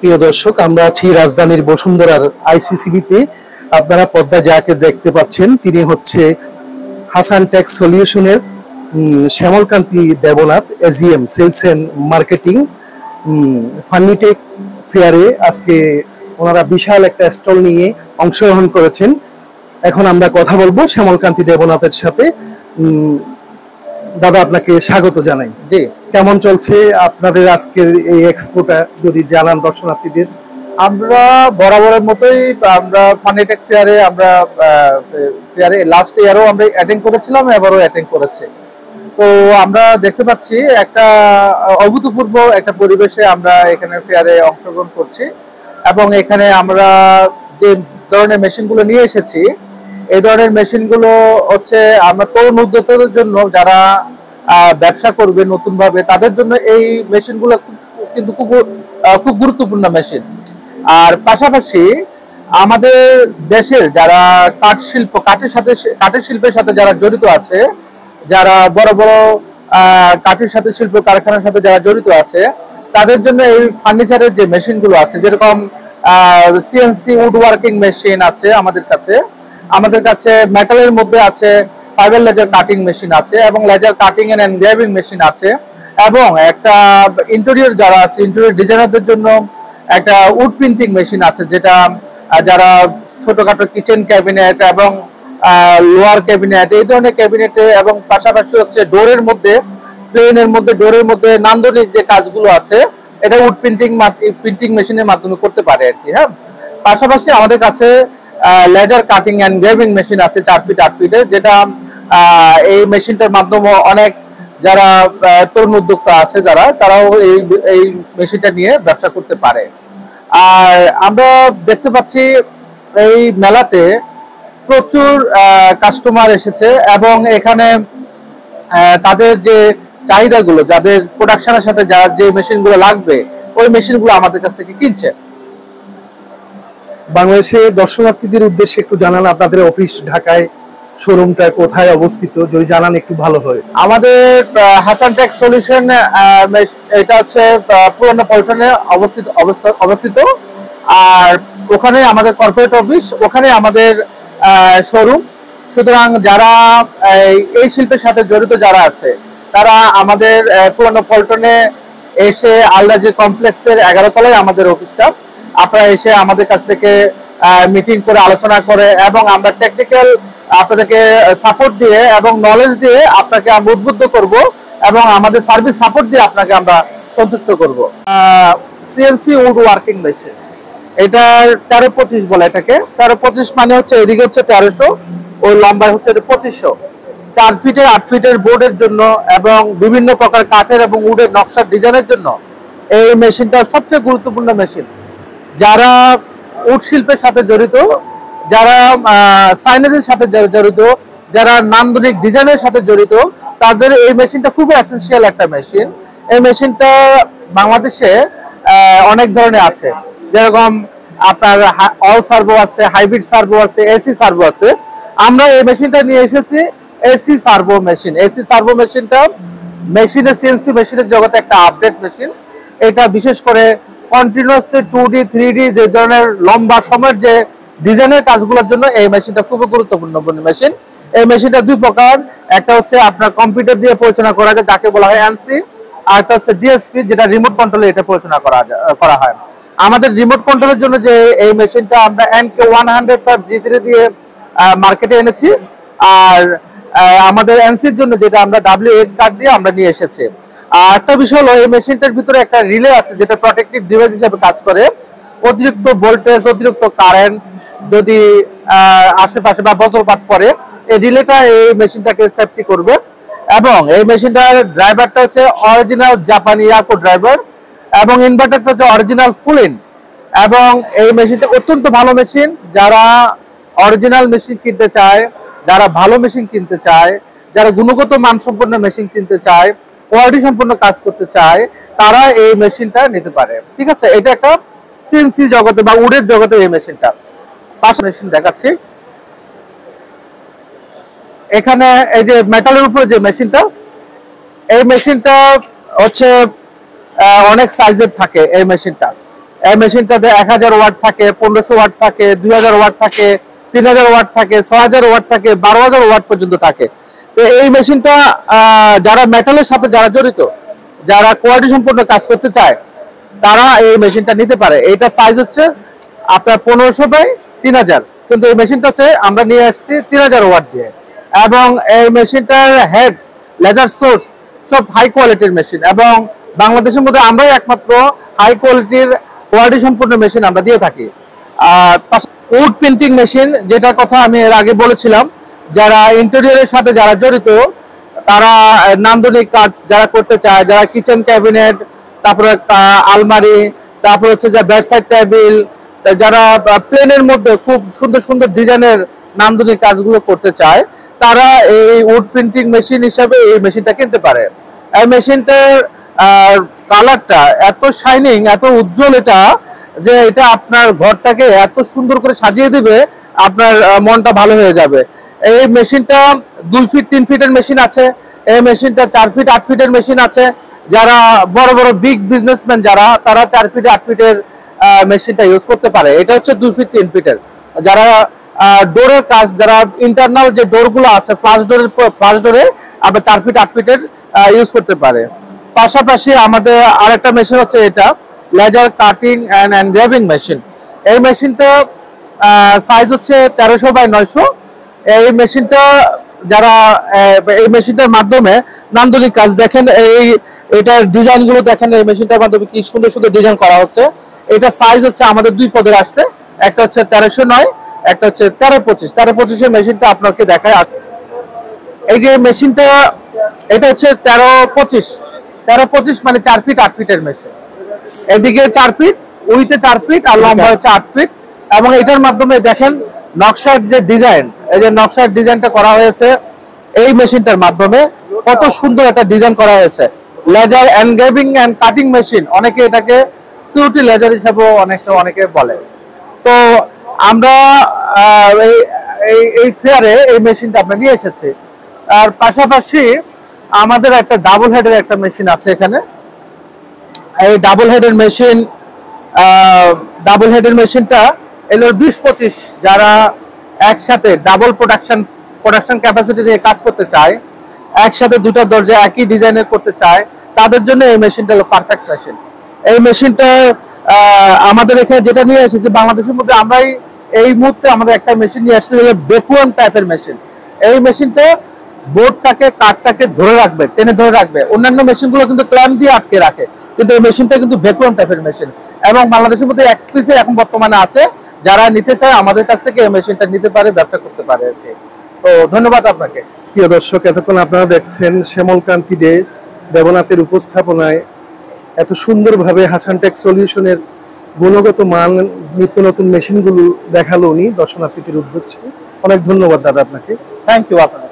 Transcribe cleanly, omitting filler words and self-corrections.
প্রিয় দর্শক, আমরা আছি রাজধানীর বসুন্ধরার আইসিসিবিতে। আপনারা পদ্মা যাকে দেখতে পাচ্ছেন তিনি হচ্ছে হাসান টেক সলিউশনের Shyamalkanti Debnath, AGM sales and marketing. ফান্নিটেক ফেয়ারে আজকে ওনারা বিশাল একটা স্টল নিয়ে অংশগ্রহণ করেছেন। এখন আমরা কথা বলবো শ্যামলকান্তি দেবনাথের সাথে। দাদা, আপনাকে স্বাগত জানাই। জি, কেমন চলছে আপনাদের আজকের এই এক্সপোটা, যদি জানান দর্শনার্থীদের। আমরা বরাবরের মতোই আমরা ফানিটেক ফেয়ারে লাস্ট ইয়ারও আমরা অ্যাটেন্ড করেছিলাম, এবারও অ্যাটেন্ড করেছি। তো আমরা দেখতে পাচ্ছি একটা অভূতপূর্ব একটা পরিবেশে আমরা এখানে ফেয়ারে অংশগ্রহণ করছি, এবং এখানে আমরা যে ধরনের মেশিনগুলো নিয়ে এসেছি, এই ধরনের মেশিনগুলো হচ্ছে আমরা তরুণ উদ্যোক্তাদের জন্য, যারা ব্যবসা করবে নতুন ভাবে, তাদের জন্য এই মেশিনগুলো কিন্তু খুব গুরুত্বপূর্ণ মেশিন। আর পাশাপাশি আমাদের দেশের যারা কাঠের শিল্পের সাথে যারা জড়িত আছে, যারা বড় বড় কাঠের সাথে শিল্প কারখানার সাথে যারা জড়িত আছে, তাদের জন্য এই ফার্নিচারের যে মেশিনগুলো আছে, যেরকম সিএনসি উড ওয়ার্কিং মেশিন আছে আমাদের কাছে মেটালের মধ্যে আছে ফাইবার লেজার কাটিং মেশিন আছে, এবং laser cutting and engraving machine আছে, এবং একটা ইন্টেরিয়র যারা আছে, ইন্টেরিয়র ডিজাইনারদের জন্য একটা উড প্রিন্টিং মেশিন আছে, যেটা যারা ছোটখাটো কিচেন ক্যাবিনেট এবং লোয়ার ক্যাবিনেট, এই ধরনের ক্যাবিনেটে, এবং পাশাপাশি হচ্ছে ডোরের মধ্যে, প্লেনের মধ্যে, ডোরের মধ্যে নান্দনিক যে কাজগুলো আছে, এটা উড প্রিন্টিং মেশিনের মাধ্যমে করতে পারে আর কি। হ্যাঁ, পাশাপাশি আমাদের কাছে laser cutting and graving machine আছে 4 ফিট 8 ফিটের, যেটা এই মেশিনটার মাধ্যমে অনেক যারা তরুণ উদ্যোক্তা আছে তারাও এই মেশিনটা নিয়ে ব্যবসা করতে পারে। আর আমরা দেখতে পাচ্ছি এই মেলাতে প্রচুর কাস্টমার এসেছে, এবং এখানে তাদের যে চাহিদাগুলো, যাদের প্রোডাকশনের সাথে যে মেশিনগুলো লাগবে, ওই মেশিনগুলো আমাদের কাছ থেকে কিনছে। বাংলাদেশে দর্শনার্থীদের উদ্দেশ্যে একটু জানান, আপনাদের অফিস ঢাকায়, শোরুমটা কোথায় অবস্থিত, যদি জানান একটু ভালো হয়। আমাদের হাসান টেক সলিউশন, এটা হচ্ছে পুরানো পল্টনে অবস্থিত, আর ওখানে আমাদের কর্পোরেট অফিস, ওখানে আমাদের শোরুম। সুতরাং যারা এই শিল্পের সাথে জড়িত যারা আছে, তারা আমাদের পুরানো পল্টনে এসে আলরাজি কমপ্লেক্সের 11 তলায় আমাদের অফিসটা, আপনারা এসে আমাদের কাছ থেকে মিটিং করে আলোচনা করে, এবং আমরা টেকনিক্যাল আপনাদেরকে সাপোর্ট দিয়ে এবং নলেজ দিয়ে আপনাকে আমরা উদ্বুদ্ধ করব, এবং আমাদের সার্ভিস সাপোর্ট দিয়ে আপনাকে আমরা সন্তুষ্ট করব। সিএনসি উড ওয়ার্কিং মেশিন, এটার 1325 বলে, এটাকে 1325 মানে হচ্ছে এদিকে হচ্ছে 1300, ওই লম্বায় হচ্ছে 2500। 4 ফিটের 8 ফিটের বোর্ডের জন্য, এবং বিভিন্ন প্রকার কাঠের এবং উডের নকশার ডিজাইনের জন্য এই মেশিনটা সবচেয়ে গুরুত্বপূর্ণ মেশিন। যারা উড শিল্পের সাথে জড়িত, যারা সাইনেজের সাথে জড়িত, যারা নান্দনিক ডিজাইনের সাথে জড়িত, তাদের এই মেশিনটা খুবই এসেনশিয়াল একটা মেশিন। এই মেশিনটা বাংলাদেশে অনেক ধরনের আছে, যেরকম আপনার অল সার্ভো আছে, হাইব্রিড সার্ভো আছে, এসি সার্ভো আছে। আমরা এই মেশিনটা নিয়ে এসেছি AC servo machine. AC servo মেশিনটা মেশিনের সিএনসি মেশিনের জগতে একটা আপডেট মেশিন। এটা বিশেষ করে কন্টিনিউয়াসলি 2D 3D যে ধরনের লম্বা সময়ের যে ডিজাইনের কাজগুলোর জন্য এই মেশিনটা খুব গুরুত্বপূর্ণ মেশিন। এই মেশিনটা দুই প্রকার, একটা হচ্ছে আপনার কম্পিউটার দিয়ে পরিচালনা করা যায়, যাকে বলা হয় এনসি, আর একটা হচ্ছে ডিএসপি, যেটা রিমোট কন্ট্রোলে এটা পরিচালনা করা হয়। আমাদের রিমোট কন্ট্রোলের জন্য যে এই মেশিনটা আমরা NK 100 G3 দিয়ে মার্কেটে এনেছি, আর আমাদের এনসির জন্য যেটা আমরা WS কার্ড দিয়ে আমরা নিয়ে এসেছি। আর একটা বিষয় হলো, এই মেশিনটার ভিতরে একটা রিলে আছে, যেটা প্রোটেক্টিভ ডিভাইস হিসেবে কাজ করে। অতিরিক্ত ভোল্টেজ, অতিরিক্ত কারেন্ট যদি আশেপাশে বা বজ্রপাত পড়ে, এই রিলেটা এই মেশিনটাকে সেফটি করবে। এবং এই মেশিনটার ড্রাইভারটা হচ্ছে অরিজিনাল জাপানি ইয়াকো ড্রাইভার, এবং ইনভার্টারটা হচ্ছে অরিজিনাল ফুল ইন। এবং এই মেশিনটা অত্যন্ত ভালো মেশিন। যারা অরিজিনাল মেশিন কিনতে চায়, যারা ভালো মেশিন কিনতে চায়, যারা গুণগত মানসম্পন্ন মেশিন কিনতে চায়, কোয়ালিটি সম্পন্ন কাজ করতে চায়, তারা এই মেশিনটা নিতে পারে। ঠিক আছে, এটা একটা সিএনসি জগতে বা উডের জগতে এই মেশিনটা। পাশে মেশিন দেখাচ্ছি, এখানে এই যে মেটালের উপরে যে মেশিনটা, এই মেশিনটা হচ্ছে অনেক সাইজের থাকে। এই মেশিনটা এই মেশিনটাতে 1000 ওয়াট থাকে, 1500 ওয়াট থাকে, 2000 ওয়াট থাকে, 3000 ওয়াট থাকে, 6000 ওয়াট থাকে, 12000 ওয়াট পর্যন্ত থাকে। তো এই মেশিনটা যারা মেটালের সাথে যারা জড়িত, যারা কোয়ালিটি সম্পন্ন কাজ করতে চায়, তারা এই মেশিনটা নিতে পারে। এইটা সাইজ হচ্ছে আপনার 1500 বাই 3000, কিন্তু এই মেশিনটা হচ্ছে আমরা নিয়ে আসছি 3000 ওয়াট দিয়ে। এবং এই মেশিনটার হেড, লেজার সোর্স সব হাই কোয়ালিটির মেশিন, এবং বাংলাদেশের মধ্যে আমরাই একমাত্র হাই কোয়ালিটির কোয়ালিটি সম্পন্ন মেশিন আমরা দিয়ে থাকি। আর উড প্রিন্টিং মেশিন, যেটার কথা আমি এর আগে বলেছিলাম, যারা ইন্টেরিয়রের সাথে যারা জড়িত, তারা নান্দনিক কাজ যারা করতে চায়, যারা কিচেন ক্যাবিনেট, তারপরে আলমারি, তারপরে হচ্ছে যে বেডসাইড টেবিল, যারা প্লেনের মধ্যে খুব সুন্দর সুন্দর ডিজাইনের নান্দনিক কাজগুলো করতে চায়, তারা এই উড প্রিন্টিং মেশিন হিসাবে এই মেশিনটা কিনতে পারে। এই মেশিনটার কালারটা এত শাইনিং, এত উজ্জ্বল, এটা যে এটা আপনার ঘরটাকে এত সুন্দর করে সাজিয়ে দিবে, আপনার মনটা ভালো হয়ে যাবে। এই মেশিনটা 2 ফিট 3 ফিটের মেশিন আছে, এই মেশিনটা 4 ফিট 8 ফিটের মেশিন আছে। যারা বড় বড় বিগ বিজনেসম্যান যারা, তারা 4 ফিট 8 ফিটের মেশিনটা ইউজ করতে পারে। এটা হচ্ছে 2 ফিট 3 ফিটের। যারা ডোরের কাজ, যারা ইন্টারনাল যে ডোরগুলো আছে, ফার্স্ট ডোরে আবার 4 ফিট 8 ফিটের ইউজ করতে পারে। পাশাপাশি আমাদের আরেকটা মেশিন হচ্ছে এটা laser cutting and engraving machine. এই মেশিনটা সাইজ হচ্ছে 1300 বাই 900। এই মেশিনটা যারা এই মেশিনটার মাধ্যমে নান্দনিক কাজ দেখেন, এটার ডিজাইন গুলো দেখেন, এই মেশিনটার মাধ্যমে কি সুন্দর সুন্দর ডিজাইন করা হচ্ছে। এটা সাইজ হচ্ছে আমাদের 2 পদের আসছে, একটা হচ্ছে 1309, একটা হচ্ছে 1325। 1325 মেশিনটা আপনাকে দেখায়। এই যে মেশিনটা, এটা হচ্ছে 1325 মানে 4 ফিট 8 ফিটের মেশিন। এদিকে 4 ফিট, উইথে 4 ফিট, আর লম্বা হচ্ছে 8 ফিট। এবং এটার মাধ্যমে দেখেন নকশার যে ডিজাইন, এই যে নকশার ডিজাইনটা করা হয়েছে এই মেশিনটার মাধ্যমে, কত সুন্দর একটা ডিজাইন করা হয়েছে। Laser engraving and cutting machine, অনেকে এটাকে সিউটি লেজার হিসেবেও অনেকে বলে। তো আমরা এই ফেয়ারে এই মেশিনটা আমরা নিয়ে এসেছি। আর পাশাপাশি আমাদের একটা ডাবল হেডের একটা মেশিন আছে এখানে। এই ডাবল হেডের মেশিনটা এলো 20-25, যারা একসাথে ডাবল প্রোডাকশন ক্যাপাসিটি নিয়ে কাজ করতে চায়, একসাথে দুটো দরজা একই ডিজাইনের করতে চায়, তাদের জন্য এই মেশিনটা হলো পারফেক্ট মেশিন। এই মেশিনটা আমাদের এখানে যেটা নিয়ে এসেছে, বাংলাদেশের মধ্যে আমরাই এই মুহূর্তে আমাদের একটা মেশিন নিয়ে আসছে, ভ্যাকুয়াম টাইপের মেশিন। এই মেশিনটা বোর্ডটাকে, কাঠটাকে ধরে রাখবে, টেনে ধরে রাখবে। অন্যান্য মেশিনগুলো কিন্তু ক্ল্যাম্প দিয়ে আটকে রাখে, কিন্তু এই মেশিনটা কিন্তু ভ্যাকুয়াম টাইপের মেশিন। এবং বাংলাদেশের মধ্যে এক পিসে এখন বর্তমানে আছে, যারা নিতে চায় আমাদের কাছ থেকে এই মেশিনটা নিতে পারে, ব্যবসা করতে পারে আর কি। তো ধন্যবাদ আপনাকে। প্রিয় দর্শক, এতক্ষণ আপনারা দেখছেন শ্যামলকান্তি দে দেবনাথের উপস্থাপনায় এত সুন্দরভাবে হাসান টেক সলিউশনের গুণগত মান, নিত্য নতুন মেশিনগুলো দেখালো উনি দর্শনার্থীদের উদ্দেশ্যে। অনেক ধন্যবাদ দাদা আপনাকে। থ্যাংক ইউ আপনাকে।